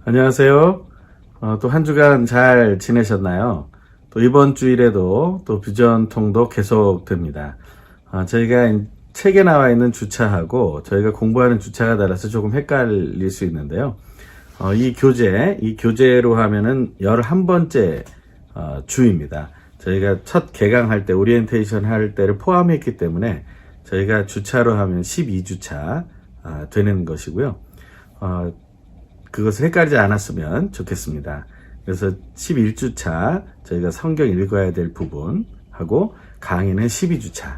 안녕하세요. 또 한 주간 잘 지내셨나요? 또 이번 주일에도 또 비전통도 계속됩니다. 저희가 책에 나와 있는 주차하고 저희가 공부하는 주차가 달라서 조금 헷갈릴 수 있는데요. 이 교재로 하면은 11번째 주입니다. 저희가 첫 개강할 때, 오리엔테이션 할 때를 포함했기 때문에 저희가 주차로 하면 12주차 되는 것이고요. 그것을 헷갈리지 않았으면 좋겠습니다. 그래서 11주차 저희가 성경 읽어야 될 부분하고 강의는 12주차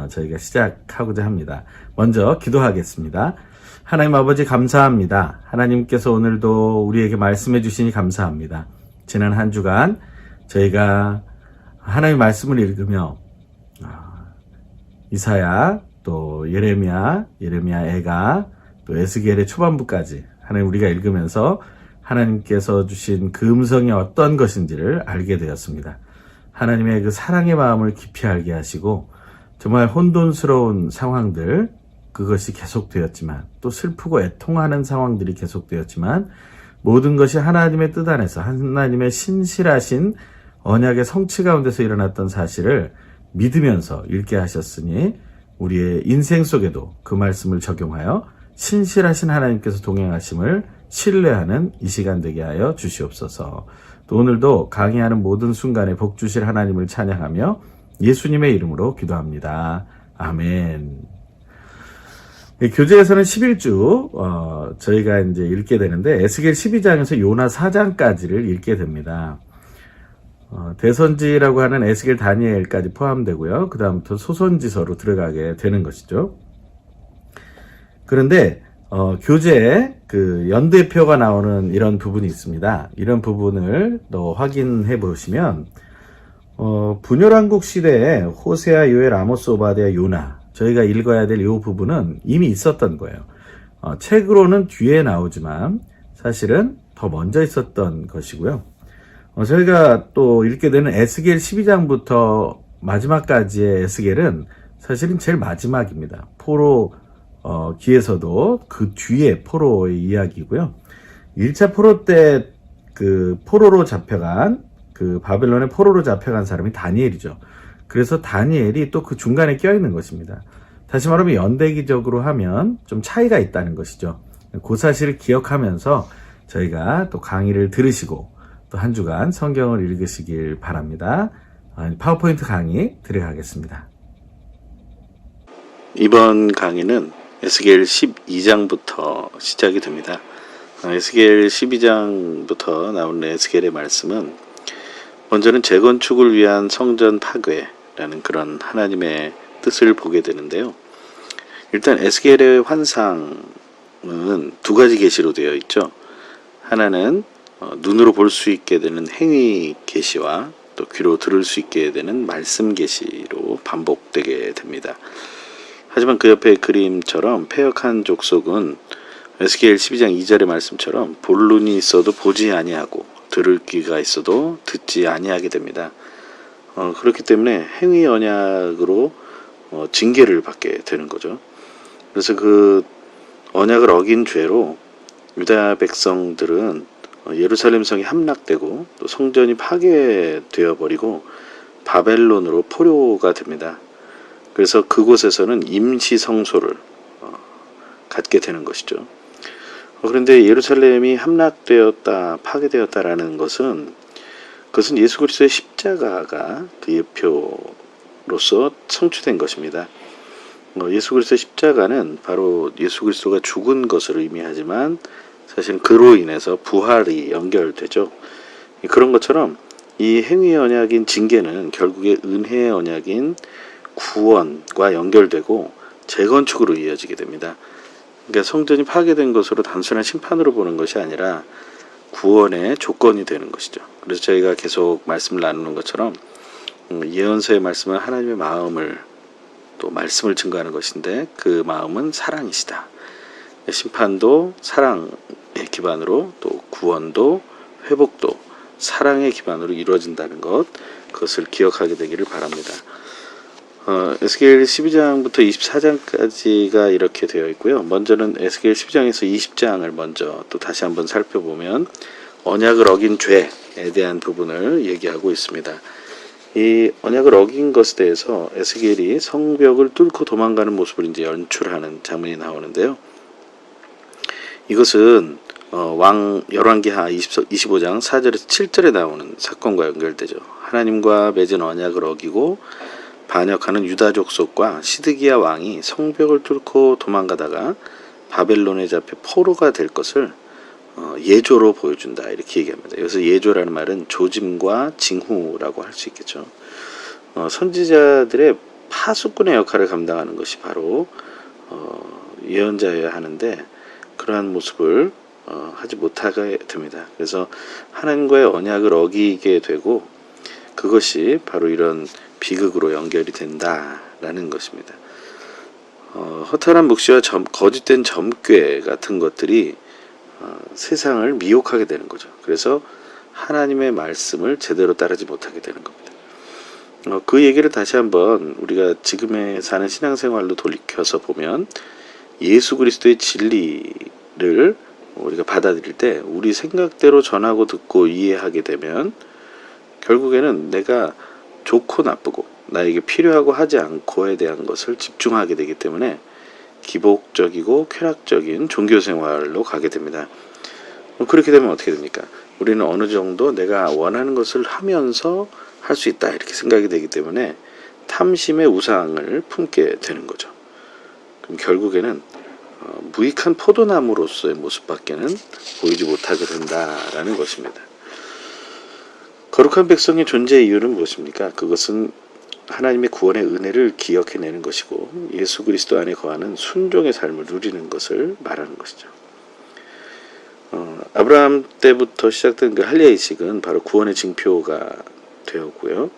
저희가 시작하고자 합니다. 먼저 기도하겠습니다. 하나님 아버지 감사합니다. 하나님께서 오늘도 우리에게 말씀해 주시니 감사합니다. 지난 한 주간 저희가 하나님의 말씀을 읽으며 이사야, 또 예레미야 애가, 또 에스겔의 초반부까지 하나님 우리가 읽으면서 하나님께서 주신 그 음성이 어떤 것인지를 알게 되었습니다. 하나님의 그 사랑의 마음을 깊이 알게 하시고 정말 혼돈스러운 상황들, 그것이 계속되었지만, 또 슬프고 애통하는 상황들이 계속되었지만, 모든 것이 하나님의 뜻 안에서 하나님의 신실하신 언약의 성취 가운데서 일어났던 사실을 믿으면서 읽게 하셨으니 우리의 인생 속에도 그 말씀을 적용하여 신실하신 하나님께서 동행하심을 신뢰하는 이 시간 되게 하여 주시옵소서. 또 오늘도 강의하는 모든 순간에 복 주실 하나님을 찬양하며 예수님의 이름으로 기도합니다. 아멘. 교재에서는 11주 저희가 이제 읽게 되는데 에스겔 12장에서 요나 4장까지를 읽게 됩니다. 대선지라고 하는 에스겔 다니엘까지 포함되고요. 그 다음부터 소선지서로 들어가게 되는 것이죠. 그런데 교재에 그 연대표가 나오는 이런 부분이 있습니다. 이런 부분을 또 확인해 보시면 분열왕국 시대에 호세아, 요엘, 아모스, 오바댜, 요나, 저희가 읽어야 될 이 부분은 이미 있었던 거예요. 책으로는 뒤에 나오지만 사실은 더 먼저 있었던 것이고요. 저희가 또 읽게 되는 에스겔 12장부터 마지막까지의 에스겔은 사실은 제일 마지막입니다. 포로 기에서도 그 뒤에 포로의 이야기고요. 1차 포로 때 그 포로로 잡혀간, 그 바벨론의 포로로 잡혀간 사람이 다니엘이죠. 그래서 다니엘이 또 그 중간에 껴있는 것입니다. 다시 말하면 연대기적으로 하면 좀 차이가 있다는 것이죠. 그 사실을 기억하면서 저희가 또 강의를 들으시고 또 한 주간 성경을 읽으시길 바랍니다. 파워포인트 강의 들어가겠습니다. 이번 강의는 에스겔 12장부터 시작이 됩니다. 에스겔 12장부터 나오는 에스겔의 말씀은 먼저는 재건축을 위한 성전 파괴라는 그런 하나님의 뜻을 보게 되는데요. 일단 에스겔의 환상은 두 가지 계시로 되어 있죠. 하나는 눈으로 볼 수 있게 되는 행위 계시와 또 귀로 들을 수 있게 되는 말씀 계시로 반복되게 됩니다. 하지만 그 옆에 그림처럼 패역한 족속은 에스겔 12장 2절의 말씀처럼 볼 눈이 있어도 보지 아니하고 들을 귀가 있어도 듣지 아니하게 됩니다. 그렇기 때문에 행위 언약으로 징계를 받게 되는 거죠. 그래서 그 언약을 어긴 죄로 유다 백성들은 예루살렘 성이 함락되고 또 성전이 파괴되어 버리고 바벨론으로 포로가 됩니다. 그래서 그곳에서는 임시 성소를 갖게 되는 것이죠. 그런데 예루살렘이 함락되었다, 파괴되었다라는 것은 그것은 예수 그리스도의 십자가가 그 예표로서 성취된 것입니다. 예수 그리스도의 십자가는 바로 예수 그리스도가 죽은 것을 의미하지만 사실 그로 인해서 부활이 연결되죠. 그런 것처럼 이 행위의 언약인 징계는 결국에 은혜의 언약인 구원과 연결되고 재건축으로 이어지게 됩니다. 그러니까 성전이 파괴된 것으로 단순한 심판으로 보는 것이 아니라 구원의 조건이 되는 것이죠. 그래서 저희가 계속 말씀을 나누는 것처럼 예언서의 말씀은 하나님의 마음을 또 말씀을 증거하는 것인데 그 마음은 사랑이시다. 심판도 사랑의 기반으로 또 구원도 회복도 사랑의 기반으로 이루어진다는 것, 그것을 기억하게 되기를 바랍니다. 에스겔 12장부터 24장까지가 이렇게 되어 있고요. 먼저는 에스겔 12장에서 20장을 먼저 또 다시 한번 살펴보면 언약을 어긴 죄에 대한 부분을 얘기하고 있습니다. 이 언약을 어긴 것에 대해서 에스겔이 성벽을 뚫고 도망가는 모습을 이제 연출하는 장면이 나오는데요. 이것은 왕 열왕기하 25장 4절에서 7절에 나오는 사건과 연결되죠. 하나님과 맺은 언약을 어기고 반역하는 유다 족속과 시드기야 왕이 성벽을 뚫고 도망가다가 바벨론에 잡혀 포로가 될 것을 예조로 보여준다, 이렇게 얘기합니다. 여기서 예조라는 말은 조짐과 징후라고 할 수 있겠죠. 선지자들의 파수꾼의 역할을 감당하는 것이 바로 예언자여야 하는데 그러한 모습을 하지 못하게 됩니다. 그래서 하나님과의 언약을 어기게 되고 그것이 바로 이런 비극으로 연결이 된다라는 것입니다. 허탈한 묵시와 거짓된 점괘 같은 것들이 세상을 미혹하게 되는 거죠. 그래서 하나님의 말씀을 제대로 따르지 못하게 되는 겁니다. 그 얘기를 다시 한번 우리가 지금의 사는 신앙생활로 돌이켜서 보면 예수 그리스도의 진리를 우리가 받아들일 때 우리 생각대로 전하고 듣고 이해하게 되면 결국에는 내가 좋고 나쁘고 나에게 필요하고 하지 않고에 대한 것을 집중하게 되기 때문에 기복적이고 쾌락적인 종교생활로 가게 됩니다. 그렇게 되면 어떻게 됩니까? 우리는 어느 정도 내가 원하는 것을 하면서 할 수 있다, 이렇게 생각이 되기 때문에 탐심의 우상을 품게 되는 거죠. 그럼 결국에는 무익한 포도나무로서의 모습밖에는 보이지 못하게 된다라는 것입니다. 거룩한 백성의 존재의 이유는 무엇입니까? 그것은 하나님의 구원의 은혜를 기억해내는 것이고 예수 그리스도 안에 거하는 순종의 삶을 누리는 것을 말하는 것이죠. 아브라함 때부터 시작된 그 할례의식은 바로 구원의 징표가 되었고요.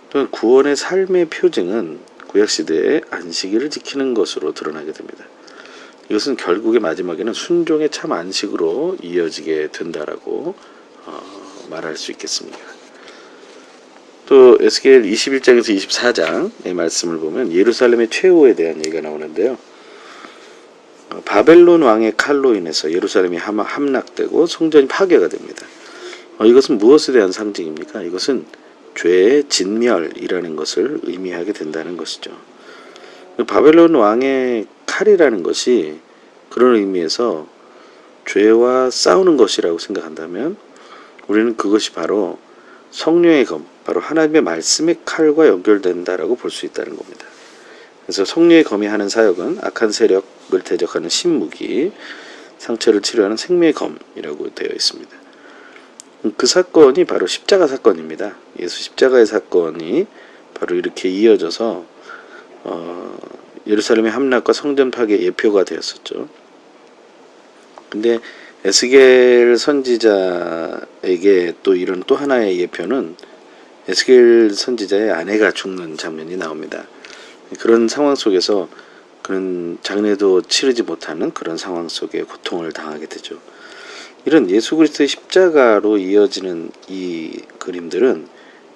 또한 구원의 삶의 표징은 구약시대의 안식일을 지키는 것으로 드러나게 됩니다. 이것은 결국의 마지막에는 순종의 참 안식으로 이어지게 된다라고 말할 수 있겠습니다. 또 에스겔 21장에서 24장의 말씀을 보면 예루살렘의 최후에 대한 얘기가 나오는데요. 바벨론 왕의 칼로 인해서 예루살렘이 함락되고 성전이 파괴가 됩니다. 이것은 무엇에 대한 상징입니까? 이것은 죄의 진멸이라는 것을 의미하게 된다는 것이죠. 바벨론 왕의 칼이라는 것이 그런 의미에서 죄와 싸우는 것이라고 생각한다면 우리는 그것이 바로 성령의 검, 바로 하나님의 말씀의 칼과 연결된다라고 볼 수 있다는 겁니다. 그래서 성령의 검이 하는 사역은 악한 세력을 대적하는 신무기, 상처를 치료하는 생명의 검이라고 되어 있습니다. 그 사건이 바로 십자가 사건입니다. 예수 십자가의 사건이 바로 이렇게 이어져서 예루살렘의 함락과 성전 파괴 예표가 되었었죠. 근데 에스겔 선지자에게 또 이런 또 하나의 예표는 에스겔 선지자의 아내가 죽는 장면이 나옵니다. 그런 상황 속에서 그런 장례도 치르지 못하는 그런 상황 속에 고통을 당하게 되죠. 이런 예수 그리스도의 십자가로 이어지는 이 그림들은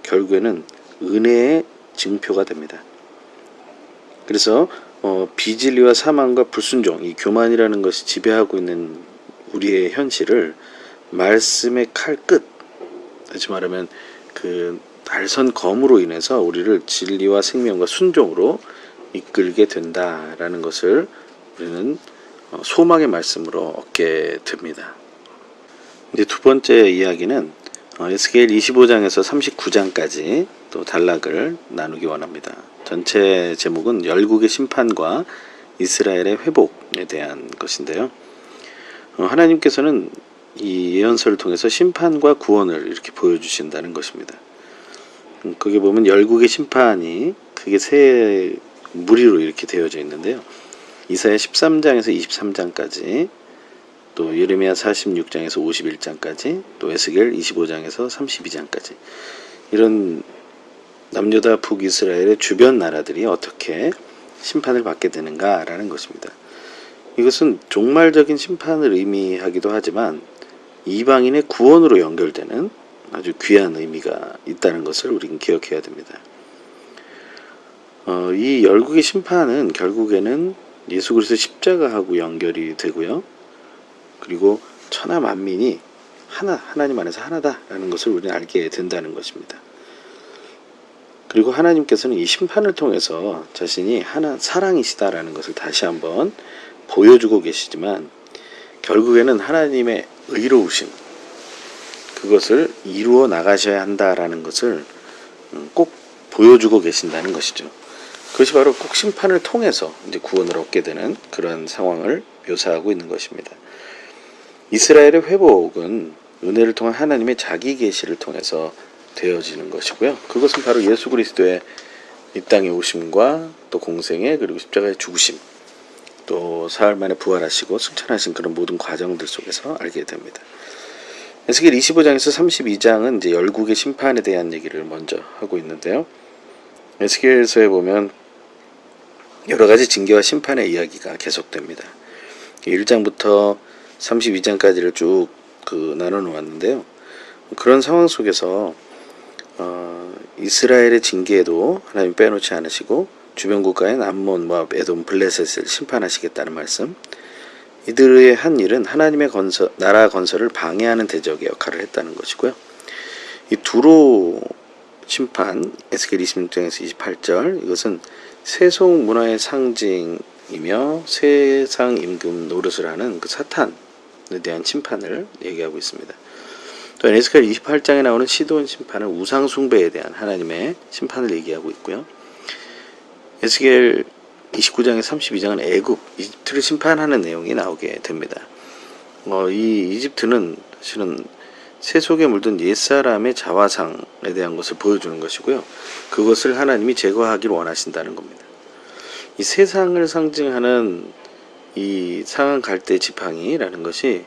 결국에는 은혜의 증표가 됩니다. 그래서 비진리와 사망과 불순종, 이 교만이라는 것이 지배하고 있는 우리의 현실을 말씀의 칼끝, 다시 말하면 그 날선 검으로 인해서 우리를 진리와 생명과 순종으로 이끌게 된다라는 것을 우리는 소망의 말씀으로 얻게 됩니다. 이제 두 번째 이야기는 에스겔 25장에서 39장까지 또 단락을 나누기 원합니다. 전체 제목은 열국의 심판과 이스라엘의 회복에 대한 것인데요. 하나님께서는 이 예언서를 통해서 심판과 구원을 이렇게 보여주신다는 것입니다. 거기 보면 열국의 심판이 그게 세 무리로 이렇게 되어져 있는데요. 이사야 13장에서 23장까지, 또 예레미야 46장에서 51장까지, 또 에스겔 25장에서 32장까지 이런 남유다 북이스라엘의 주변 나라들이 어떻게 심판을 받게 되는가라는 것입니다. 이것은 종말적인 심판을 의미하기도 하지만 이방인의 구원으로 연결되는 아주 귀한 의미가 있다는 것을 우리는 기억해야 됩니다. 이 열국의 심판은 결국에는 예수 그리스도 십자가하고 연결이 되고요. 그리고 천하 만민이 하나님 안에서 하나다라는 것을 우리는 알게 된다는 것입니다. 그리고 하나님께서는 이 심판을 통해서 자신이 사랑이시다라는 것을 다시 한번 보여주고 계시지만, 결국에는 하나님의 의로우심, 그것을 이루어 나가셔야 한다라는 것을 꼭 보여주고 계신다는 것이죠. 그것이 바로 꼭 심판을 통해서 이제 구원을 얻게 되는 그런 상황을 묘사하고 있는 것입니다. 이스라엘의 회복은 은혜를 통한 하나님의 자기 계시를 통해서 되어지는 것이고요. 그것은 바로 예수 그리스도의 이 땅에 오심과 또 공생애, 그리고 십자가의 죽으심, 또 사흘 만에 부활하시고 승천하신 그런 모든 과정들 속에서 알게 됩니다. 에스겔 25장에서 32장은 이제 열국의 심판에 대한 얘기를 먼저 하고 있는데요. 에스겔서에 보면 여러 가지 징계와 심판의 이야기가 계속됩니다. 1장부터 32장까지를 쭉 나눠 놓았는데요. 그런 상황 속에서 이스라엘의 징계에도 하나님 빼놓지 않으시고 주변 국가인 암몬, 모압, 에돔, 블레셋을 심판하시겠다는 말씀, 이들의 한 일은 하나님의 나라 건설을 방해하는 대적의 역할을 했다는 것이고요. 이 두로 심판, 에스겔 26장에서 28절, 이것은 세속 문화의 상징이며 세상 임금 노릇을 하는 그 사탄에 대한 심판을 얘기하고 있습니다. 또 에스겔 28장에 나오는 시돈 심판은 우상 숭배에 대한 하나님의 심판을 얘기하고 있고요. 에스겔 29장에 32장은 애굽, 이집트를 심판하는 내용이 나오게 됩니다. 이 이집트는 사실은 세속에 물든 옛사람의 자화상에 대한 것을 보여주는 것이고요. 그것을 하나님이 제거하기를 원하신다는 겁니다. 이 세상을 상징하는 이 상한 갈대 지팡이라는 것이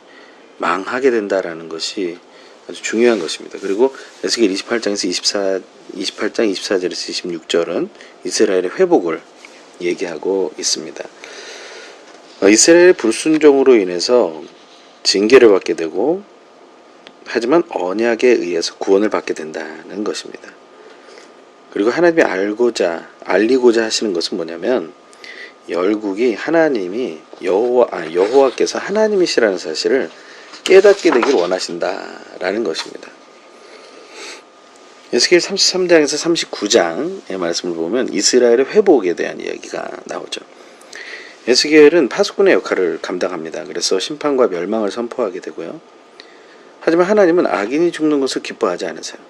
망하게 된다라는 것이 아주 중요한 것입니다. 그리고 에스겔 28장에서 28장 24절에서 26절은 이스라엘의 회복을 얘기하고 있습니다. 이스라엘의 불순종으로 인해서 징계를 받게 되고, 하지만 언약에 의해서 구원을 받게 된다는 것입니다. 그리고 하나님이 알리고자 하시는 것은 뭐냐면, 열국이 하나님이 여호와께서 하나님이시라는 사실을 깨닫게 되길 원하신다라는 것입니다. 에스겔 33장에서 39장의 말씀을 보면 이스라엘의 회복에 대한 이야기가 나오죠. 에스겔은 파수꾼의 역할을 감당합니다. 그래서 심판과 멸망을 선포하게 되고요. 하지만 하나님은 악인이 죽는 것을 기뻐하지 않으세요.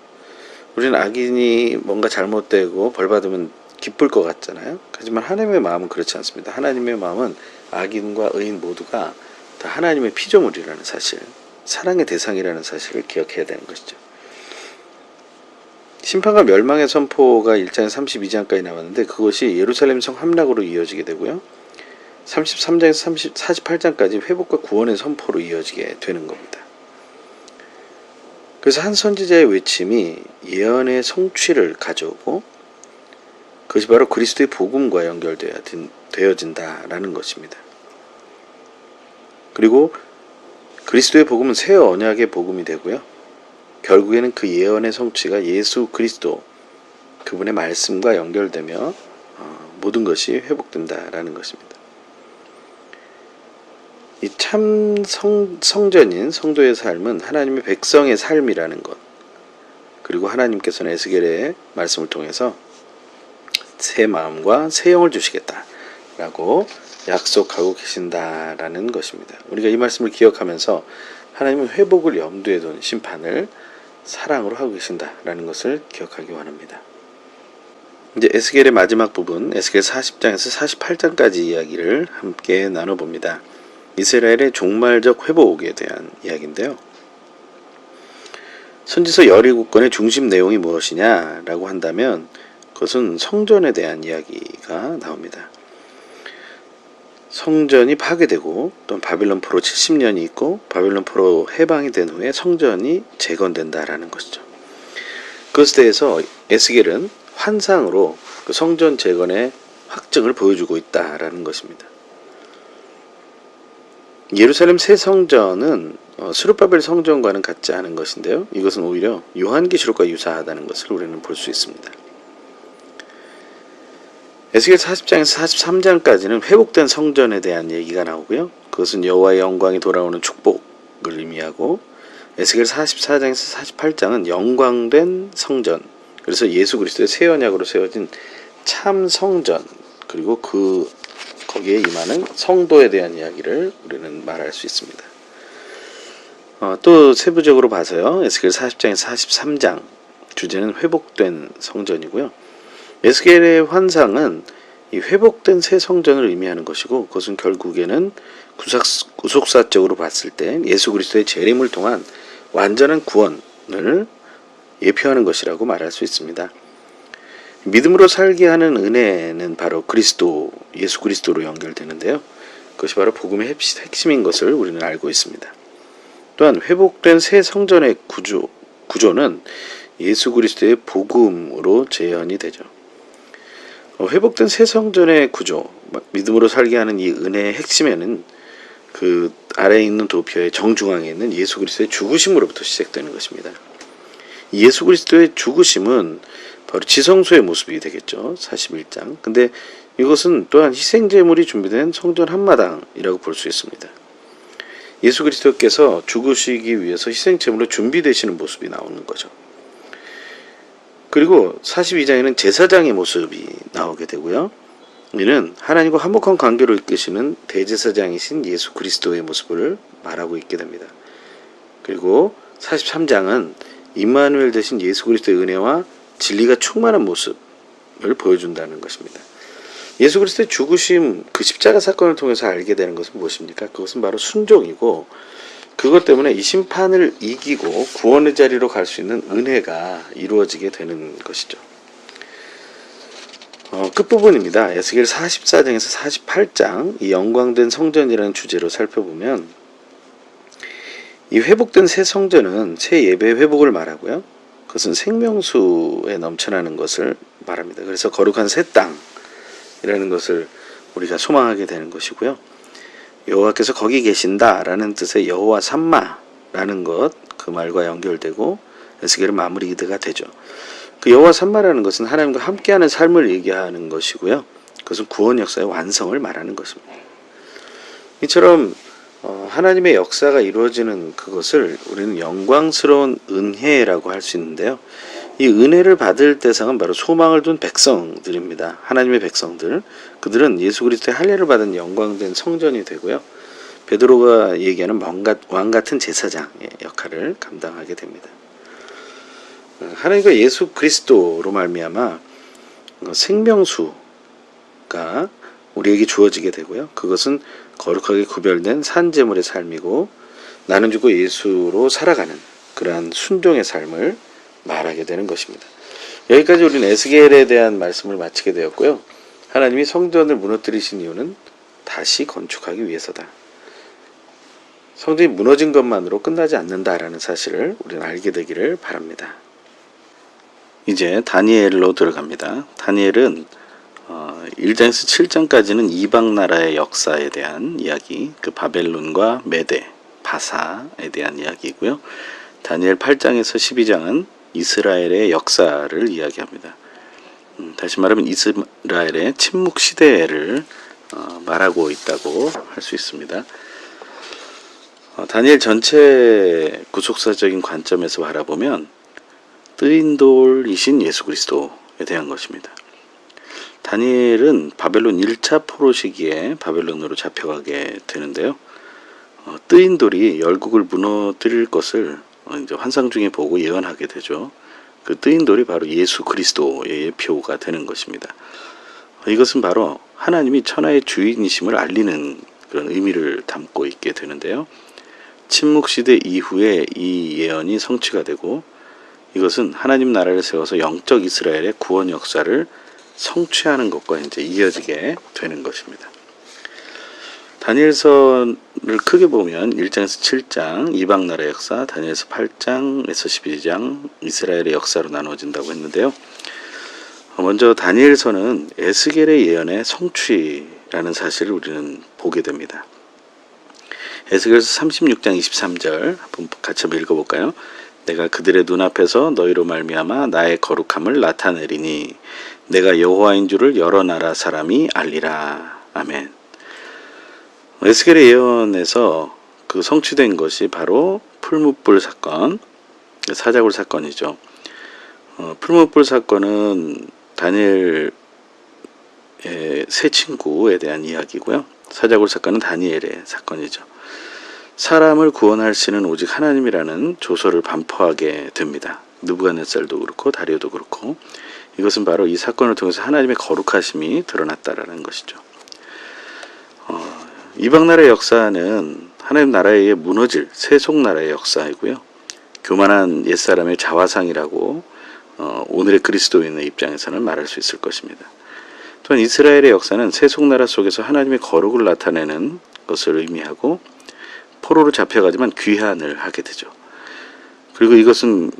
우리는 악인이 뭔가 잘못되고 벌받으면 기쁠 것 같잖아요. 하지만 하나님의 마음은 그렇지 않습니다. 하나님의 마음은 악인과 의인 모두가 다 하나님의 피조물이라는 사실, 사랑의 대상이라는 사실을 기억해야 되는 것이죠. 심판과 멸망의 선포가 1장 32장까지 나왔는데, 그것이 예루살렘 성 함락으로 이어지게 되고요. 33장에서 48장까지 회복과 구원의 선포로 이어지게 되는 겁니다. 그래서 한 선지자의 외침이 예언의 성취를 가져오고, 그것이 바로 그리스도의 복음과 연결되어진다라는 것입니다. 그리고 그리스도의 복음은 새 언약의 복음이 되고요. 결국에는 그 예언의 성취가 예수 그리스도, 그분의 말씀과 연결되며 모든 것이 회복된다라는 것입니다. 이 참 성전인 성도의 삶은 하나님의 백성의 삶이라는 것, 그리고 하나님께서는 에스겔의 말씀을 통해서 새 마음과 새 영을 주시겠다라고 약속하고 계신다라는 것입니다. 우리가 이 말씀을 기억하면서 하나님은 회복을 염두에 둔 심판을 사랑으로 하고 계신다라는 것을 기억하기 원합니다. 이제 에스겔의 마지막 부분, 에스겔 40장에서 48장까지 이야기를 함께 나눠봅니다. 이스라엘의 종말적 회복에 대한 이야기인데요. 선지서 17권의 중심 내용이 무엇이냐라고 한다면, 그것은 성전에 대한 이야기가 나옵니다. 성전이 파괴되고 또 바빌론 포로 70년이 있고 바빌론 포로 해방이 된 후에 성전이 재건된다라는 것이죠. 그것에 대해서 에스겔은 환상으로 그 성전 재건의 확증을 보여주고 있다라는 것입니다. 예루살렘 새 성전은 스룹바벨 성전과는 같지 않은 것인데요. 이것은 오히려 요한계시록과 유사하다는 것을 우리는 볼 수 있습니다. 에스겔 40장에서 43장까지는 회복된 성전에 대한 얘기가 나오고요. 그것은 여호와의 영광이 돌아오는 축복을 의미하고, 에스겔 44장에서 48장은 영광된 성전, 그래서 예수 그리스도의 새 언약으로 세워진 참 성전, 그리고 거기에 임하는 성도에 대한 이야기를 우리는 말할 수 있습니다. 또 세부적으로 봐서요. 에스겔 40장에서 43장 주제는 회복된 성전이고요. 에스겔의 환상은 이 회복된 새 성전을 의미하는 것이고, 그것은 결국에는 구속사적으로 봤을 때 예수 그리스도의 재림을 통한 완전한 구원을 예표하는 것이라고 말할 수 있습니다. 믿음으로 살게 하는 은혜는 바로 예수 그리스도로 연결되는데요. 그것이 바로 복음의 핵심인 것을 우리는 알고 있습니다. 또한 회복된 새 성전의 구조는 예수 그리스도의 복음으로 재현이 되죠. 회복된 새 성전의 구조, 믿음으로 살게 하는 이 은혜의 핵심에는 그 아래에 있는 도표의 정중앙에 있는 예수 그리스도의 죽으심으로부터 시작되는 것입니다. 예수 그리스도의 죽으심은 바로 지성소의 모습이 되겠죠. 41장. 근데 이것은 또한 희생제물이 준비된 성전 한마당이라고 볼 수 있습니다. 예수 그리스도께서 죽으시기 위해서 희생제물로 준비되시는 모습이 나오는 거죠. 그리고 42장에는 제사장의 모습이 나오게 되고요. 이는 하나님과 화목한 관계로 이끄시는 대제사장이신 예수 그리스도의 모습을 말하고 있게 됩니다. 그리고 43장은 임마누엘 되신 예수 그리스도의 은혜와 진리가 충만한 모습을 보여준다는 것입니다. 예수 그리스도의 죽으심, 그 십자가 사건을 통해서 알게 되는 것은 무엇입니까? 그것은 바로 순종이고, 그것 때문에 이 심판을 이기고 구원의 자리로 갈 수 있는 은혜가 이루어지게 되는 것이죠. 끝부분입니다. 에스겔 44장에서 48장, 이 영광된 성전이라는 주제로 살펴보면, 이 회복된 새 성전은 새 예배의 회복을 말하고요. 그것은 생명수에 넘쳐나는 것을 말합니다. 그래서 거룩한 새 땅이라는 것을 우리가 소망하게 되는 것이고요. 여호와께서 거기 계신다라는 뜻의 여호와 삼마라는 것, 그 말과 연결되고 에스겔은 마무리가 되죠. 그 여호와 삼마라는 것은 하나님과 함께하는 삶을 얘기하는 것이고요. 그것은 구원 역사의 완성을 말하는 것입니다. 이처럼 하나님의 역사가 이루어지는 그것을 우리는 영광스러운 은혜라고 할 수 있는데요. 이 은혜를 받을 대상은 바로 소망을 둔 백성들입니다. 하나님의 백성들. 그들은 예수 그리스도의 할례를 받은 영광된 성전이 되고요. 베드로가 얘기하는 왕 같은 제사장의 역할을 감당하게 됩니다. 하나님과 예수 그리스도로 말미암아 생명수가 우리에게 주어지게 되고요. 그것은 거룩하게 구별된 산제물의 삶이고, 나는 주고 예수로 살아가는 그러한 순종의 삶을 말하게 되는 것입니다. 여기까지 우리는 에스겔에 대한 말씀을 마치게 되었고요. 하나님이 성전을 무너뜨리신 이유는 다시 건축하기 위해서다. 성전이 무너진 것만으로 끝나지 않는다라는 사실을 우리는 알게 되기를 바랍니다. 이제 다니엘로 들어갑니다. 다니엘은 1장에서 7장까지는 이방 나라의 역사에 대한 이야기, 그 바벨론과 메데, 바사에 대한 이야기이고요. 다니엘 8장에서 12장은 이스라엘의 역사를 이야기합니다. 다시 말하면 이스라엘의 침묵 시대를 말하고 있다고 할 수 있습니다. 다니엘 전체 구속사적인 관점에서 바라보면 뜨인 돌이신 예수 그리스도에 대한 것입니다. 다니엘은 바벨론 1차 포로 시기에 바벨론으로 잡혀가게 되는데요. 뜨인 돌이 열국을 무너뜨릴 것을 이제 환상 중에 보고 예언하게 되죠. 그 뜨인 돌이 바로 예수 그리스도의 예표가 되는 것입니다. 이것은 바로 하나님이 천하의 주인이심을 알리는 그런 의미를 담고 있게 되는데요. 침묵시대 이후에 이 예언이 성취가 되고, 이것은 하나님 나라를 세워서 영적 이스라엘의 구원 역사를 성취하는 것과 이제 이어지게 되는 것입니다. 다니엘서를 크게 보면 1장에서 7장 이방 나라의 역사, 다니엘서 8장에서 12장 이스라엘의 역사로 나눠진다고 했는데요. 먼저 다니엘서는 에스겔의 예언의 성취라는 사실을 우리는 보게 됩니다. 에스겔서 36장 23절 한번 같이 한번 읽어볼까요? 내가 그들의 눈앞에서 너희로 말미암아 나의 거룩함을 나타내리니 내가 여호와인 줄을 여러 나라 사람이 알리라. 아멘. 에스겔의 예언에서 그 성취된 것이 바로 풀무불 사건, 사자굴 사건이죠. 풀무불 사건은 다니엘의 세 친구에 대한 이야기고요. 사자굴 사건은 다니엘의 사건이죠. 사람을 구원할 수는 오직 하나님이라는 조서를 반포하게 됩니다. 느부갓네살도 그렇고 다리오도 그렇고, 이것은 바로 이 사건을 통해서 하나님의 거룩하심이 드러났다라는 것이죠. 이방 나라의 역사는 하나님 나라에 의해 무너질 세속 나라의 역사이고요. 교만한 옛사람의 자화상이라고 오늘의 그리스도인의 입장에서는 말할 수 있을 것입니다. 또한 이스라엘의 역사는 세속 나라 속에서 하나님의 거룩을 나타내는 것을 의미하고, 포로로 잡혀가지만 귀환을 하게 되죠. 그리고 이것은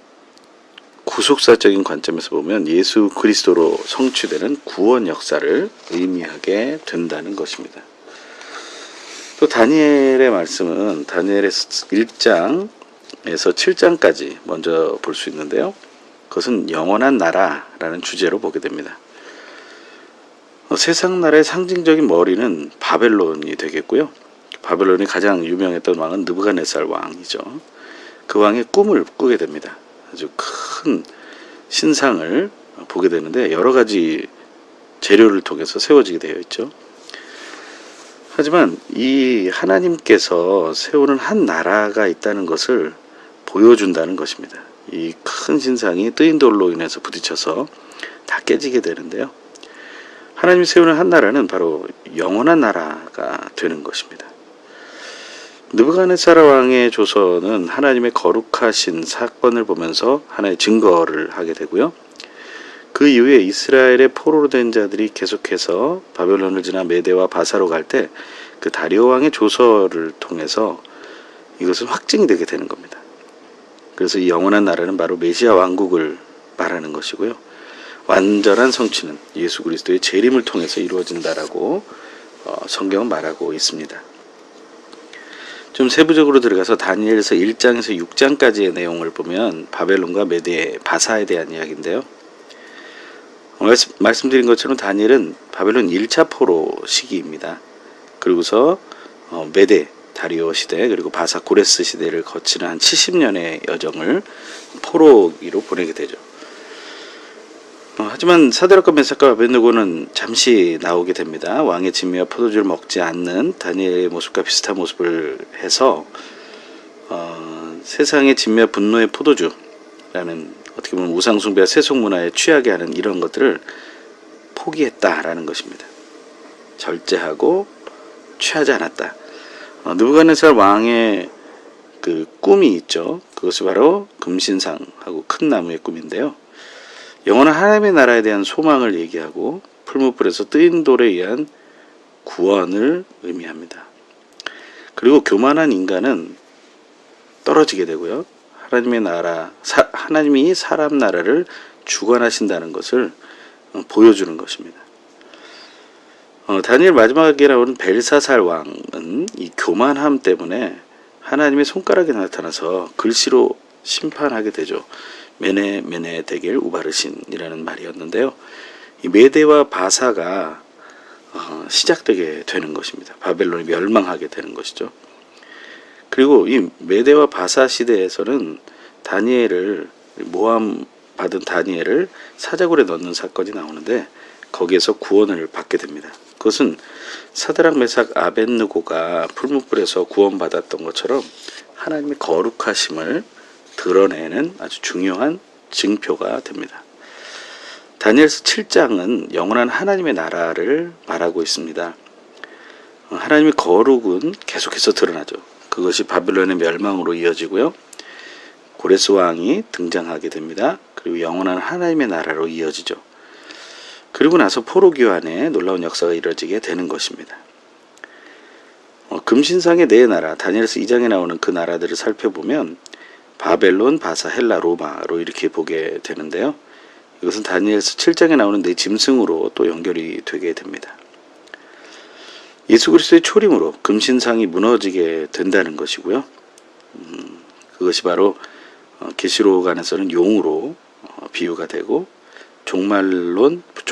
구속사적인 관점에서 보면 예수 그리스도로 성취되는 구원 역사를 의미하게 된다는 것입니다. 또 다니엘의 말씀은 다니엘의 1장에서 7장까지 먼저 볼 수 있는데요. 그것은 영원한 나라라는 주제로 보게 됩니다. 세상 나라의 상징적인 머리는 바벨론이 되겠고요. 바벨론이 가장 유명했던 왕은 느부갓네살 왕이죠. 그 왕의 꿈을 꾸게 됩니다. 아주 큰 신상을 보게 되는데 여러 가지 재료를 통해서 세워지게 되어 있죠. 하지만 이 하나님께서 세우는 한 나라가 있다는 것을 보여준다는 것입니다. 이 큰 신상이 뜨인 돌로 인해서 부딪혀서 다 깨지게 되는데요. 하나님이 세우는 한 나라는 바로 영원한 나라가 되는 것입니다. 느부갓네살 왕의 조서는 하나님의 거룩하신 사건을 보면서 하나의 증거를 하게 되고요. 그 이후에 이스라엘의 포로로 된 자들이 계속해서 바벨론을 지나 메대와 바사로 갈 때 그 다리오 왕의 조서를 통해서 이것은 확증이 되게 되는 겁니다. 그래서 이 영원한 나라는 바로 메시아 왕국을 말하는 것이고요. 완전한 성취는 예수 그리스도의 재림을 통해서 이루어진다라고 성경은 말하고 있습니다. 좀 세부적으로 들어가서 다니엘서 1장에서 6장까지의 내용을 보면 바벨론과 메대, 바사에 대한 이야기인데요. 말씀드린 것처럼 다니엘은 바벨론 1차 포로 시기입니다. 그리고서 메대, 다리오 시대, 그리고 바사 고레스 시대를 거치는 한 70년의 여정을 포로기로 보내게 되죠. 하지만 사드락과 메삭과 아벳느고는 잠시 나오게 됩니다. 왕의 진미와 포도주를 먹지 않는 다니엘의 모습과 비슷한 모습을 해서 세상의 진미와 분노의 포도주라는, 어떻게 보면 우상숭배와 세속문화에 취하게 하는 이런 것들을 포기했다라는 것입니다. 절제하고 취하지 않았다. 느부갓네살 왕의 그 꿈이 있죠. 그것이 바로 금신상하고 큰 나무의 꿈인데요. 영원한 하나님의 나라에 대한 소망을 얘기하고 풀무불에서 뜨인 돌에 의한 구원을 의미합니다. 그리고 교만한 인간은 떨어지게 되고요. 하나님의 나라, 하나님이 사람 나라를 주관하신다는 것을 보여주는 것입니다. 다니엘 마지막에 나오는 벨사살 왕은 이 교만함 때문에 하나님의 손가락이 나타나서 글씨로 심판하게 되죠. 메네 메네 데겔 우바르신이라는 말이었는데요. 이 메대와 바사가 시작되게 되는 것입니다. 바벨론이 멸망하게 되는 것이죠. 그리고 이 메대와 바사 시대에서는 다니엘을, 모함 받은 다니엘을 사자굴에 넣는 사건이 나오는데 거기에서 구원을 받게 됩니다. 그것은 사드락 메삭 아벳느고가 풀무불에서 구원받았던 것처럼 하나님의 거룩하심을 드러내는 아주 중요한 증표가 됩니다. 다니엘서 7장은 영원한 하나님의 나라를 말하고 있습니다. 하나님의 거룩은 계속해서 드러나죠. 그것이 바벨론의 멸망으로 이어지고요. 고레스 왕이 등장하게 됩니다. 그리고 영원한 하나님의 나라로 이어지죠. 그리고 나서 포로기환의 놀라운 역사가 이루어지게 되는 것입니다. 금신상의 네 나라, 다니엘서 2장에 나오는 그 나라들을 살펴보면 바벨론, 바사, 헬라, 로마로 이렇게 보게 되는데요. 이것은 다니엘서 7장에 나오는 네 짐승으로 또 연결이 되게 됩니다. 예수 그리스도의 초림으로 금신상이 무너지게 된다는 것이고요. 그것이 바로 계시록 안에서는 용으로 비유가 되고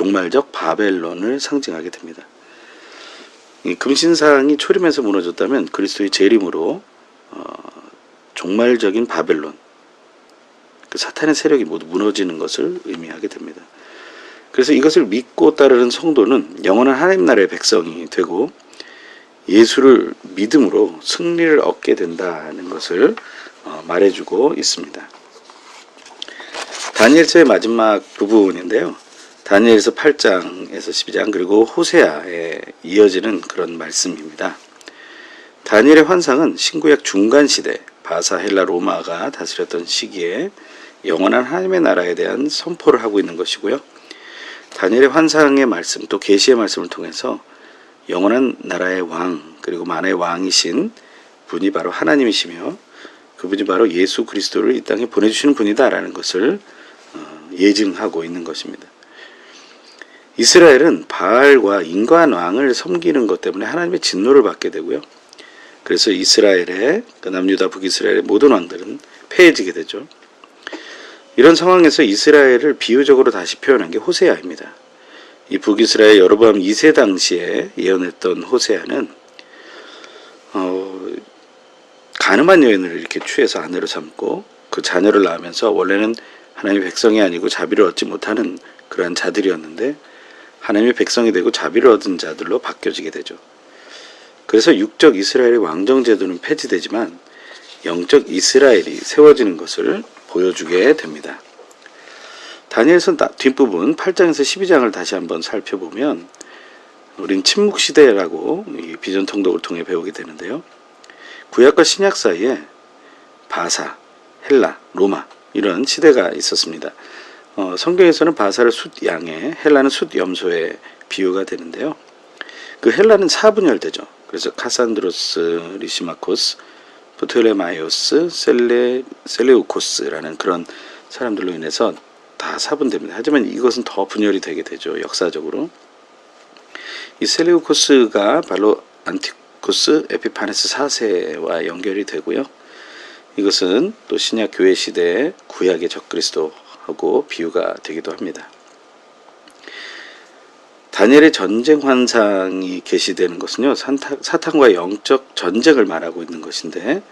종말적 바벨론을 상징하게 됩니다. 이 금신상이 초림에서 무너졌다면 그리스도의 재림으로 종말적인 바벨론, 그 사탄의 세력이 모두 무너지는 것을 의미하게 됩니다. 그래서 이것을 믿고 따르는 성도는 영원한 하나님 나라의 백성이 되고 예수를 믿음으로 승리를 얻게 된다는 것을 말해주고 있습니다. 다니엘서의 마지막 부분인데요. 다니엘서 8장에서 12장 그리고 호세아에 이어지는 그런 말씀입니다. 다니엘의 환상은 신구약 중간시대 바사 헬라 로마가 다스렸던 시기에 영원한 하나님의 나라에 대한 선포를 하고 있는 것이고요. 다니엘의 환상의 말씀 또 계시의 말씀을 통해서 영원한 나라의 왕 그리고 만의 왕이신 분이 바로 하나님이시며 그분이 바로 예수 그리스도를 이 땅에 보내주시는 분이다라는 것을 예증하고 있는 것입니다. 이스라엘은 바알과 인간 왕을 섬기는 것 때문에 하나님의 진노를 받게 되고요. 그래서 이스라엘의 남유다 북이스라엘의 모든 왕들은 패해지게 되죠. 이런 상황에서 이스라엘을 비유적으로 다시 표현한 게 호세아입니다. 이 북이스라엘 여로보암 2세 당시에 예언했던 호세아는 가늠한 여인을 이렇게 취해서 아내로 삼고 그 자녀를 낳으면서 원래는 하나님의 백성이 아니고 자비를 얻지 못하는 그러한 자들이었는데 하나님의 백성이 되고 자비를 얻은 자들로 바뀌어지게 되죠. 그래서 육적 이스라엘의 왕정 제도는 폐지되지만 영적 이스라엘이 세워지는 것을 보여주게 됩니다. 다니엘서 뒷부분 8장에서 12장을 다시 한번 살펴보면 우린 침묵시대라고 비전 통독을 통해 배우게 되는데요. 구약과 신약 사이에 바사, 헬라, 로마 이런 시대가 있었습니다. 성경에서는 바사를 숫양에 헬라는 숫염소에 비유가 되는데요. 그 헬라는 4분열되죠. 그래서 카산드로스, 리시마코스, 프토레마이오스, 셀레우코스라는 그런 사람들로 인해서 다 4분됩니다. 하지만 이것은 더 분열이 되게 되죠. 역사적으로. 이 셀레우코스가 바로 안티코스 에피파네스 4세와 연결이 되고요. 이것은 또 신약 교회 시대의 구약의 적그리스도하고 비유가 되기도 합니다. 다니엘의 전쟁 환상이 계시되는 것은요, 사탄과 영적 전쟁을 말하고 있는 것인데,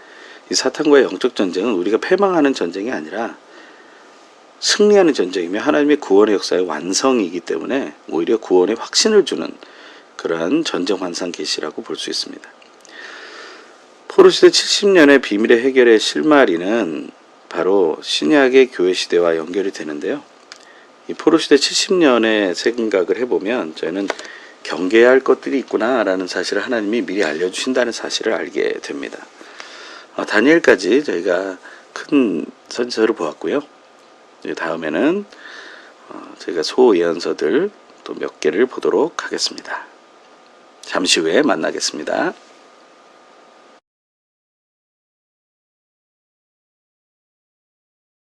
이 사탄과의 영적 전쟁은 우리가 패망하는 전쟁이 아니라 승리하는 전쟁이며 하나님의 구원의 역사의 완성이기 때문에 오히려 구원의 확신을 주는 그러한 전쟁 환상 계시라고 볼 수 있습니다. 포로시대 70년의 비밀의 해결의 실마리는 바로 신약의 교회 시대와 연결이 되는데요. 이 포로시대 70년의 생각을 해보면 저희는 경계해야 할 것들이 있구나라는 사실을 하나님이 미리 알려주신다는 사실을 알게 됩니다. 다니엘까지 저희가 큰 선지서를 보았고요. 다음에는 저희가 소예언서들 또 몇 개를 보도록 하겠습니다. 잠시 후에 만나겠습니다.